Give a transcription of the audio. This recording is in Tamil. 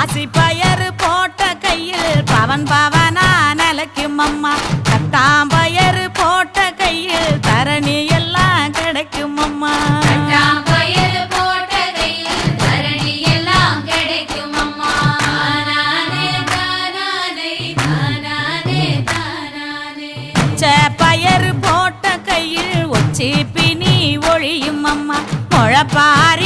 பாசி பயறு போட்ட கையில் பவன் பவனா நிலைக்கும் அம்மா. கட்டாம்பயறு போட்ட கையில் தரணி எல்லாம் கிடைக்கும் அம்மா. பயறு போட்ட கையில் ஒச்சி பிணி ஒழியும் அம்மா. முழப்பாரி